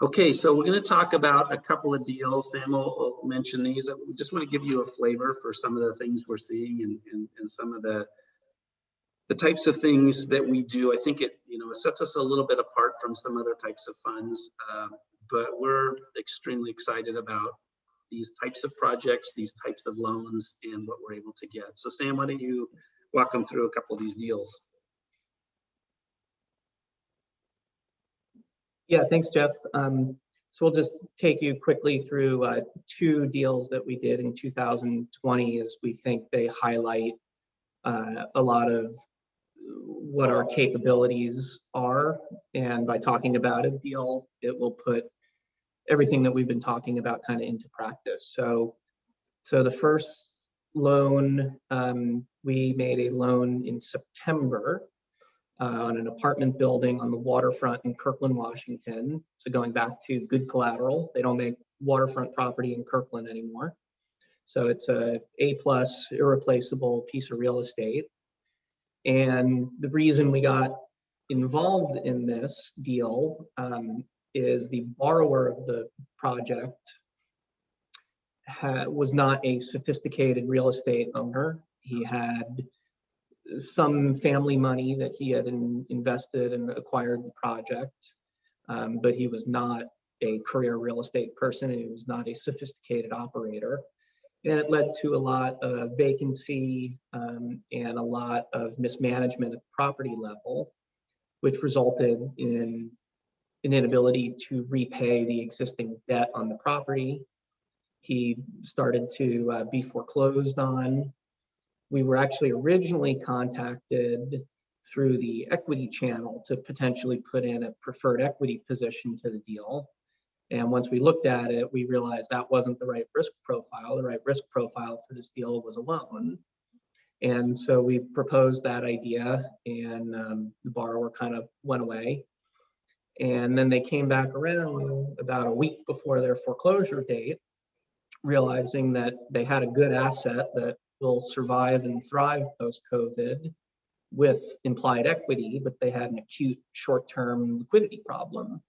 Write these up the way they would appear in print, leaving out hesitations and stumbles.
Okay, so we're going to talk about a couple of deals. Sam will mention these. We just want to give you a flavor for some of the things we're seeing and some of the types of things that we do. I think it sets us a little bit apart from some other types of funds, but we're extremely excited about these types of projects, these types of loans, and what we're able to get. So Sam, why don't you walk them through a couple of these deals? Yeah, thanks, Jeff. So we'll just take you quickly through two deals that we did in 2020, as we think they highlight a lot of what our capabilities are. And by talking about a deal, it will put everything that we've been talking about kind of into practice. So the first loan, we made a loan in September on an apartment building on the waterfront in Kirkland, Washington. So going back to good collateral, they don't make waterfront property in Kirkland anymore. So it's a A+ irreplaceable piece of real estate. And the reason we got involved in this deal is the borrower of the project was not a sophisticated real estate owner. He had some family money that he had invested and acquired the project, but he was not a career real estate person, and he was not a sophisticated operator. And it led to a lot of vacancy and a lot of mismanagement at the property level, which resulted in an inability to repay the existing debt on the property. He started to be foreclosed on. We were actually originally contacted through the equity channel to potentially put in a preferred equity position to the deal. And once we looked at it, we realized that wasn't the right risk profile. The right risk profile for this deal was a loan. And so we proposed that idea, and the borrower kind of went away. And then they came back around about a week before their foreclosure date, realizing that they had a good asset that will survive and thrive post-COVID with implied equity, but they had an acute short-term liquidity problem.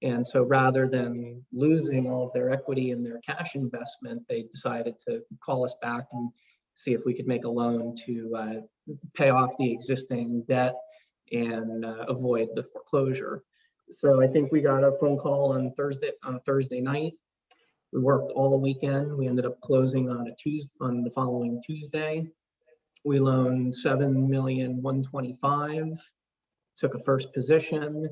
And so rather than losing all of their equity in their cash investment, they decided to call us back and see if we could make a loan to pay off the existing debt and avoid the foreclosure. So I think we got a phone call on a Thursday night. We worked all the weekend. We ended up closing on the following Tuesday. We loaned $7,125,000, took a first position,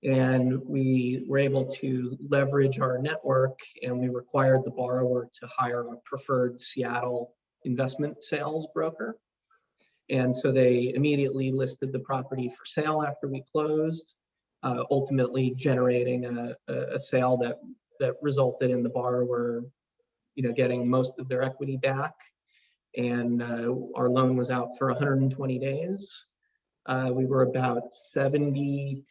and we were able to leverage our network, and we required the borrower to hire a preferred Seattle investment sales broker. And so they immediately listed the property for sale after we closed, ultimately generating a sale that resulted in the borrower, getting most of their equity back. And our loan was out for 120 days. We were about 72%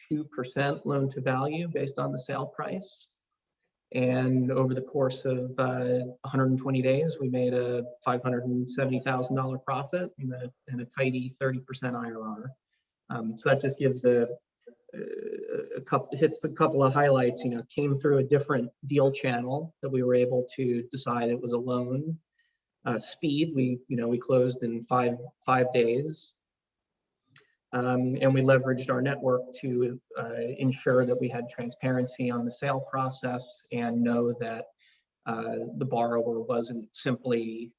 loan to value based on the sale price. And over the course of 120 days, we made a $570,000 profit and a tidy 30% IRR. So that just gives hits a couple of highlights. Came through a different deal channel that we were able to decide it was a loan. Speed, we closed in five days. And we leveraged our network to ensure that we had transparency on the sale process and know that the borrower wasn't simply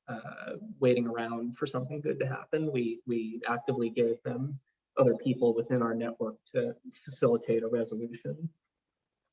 waiting around for something good to happen. We actively gave them other people within our network to facilitate a resolution.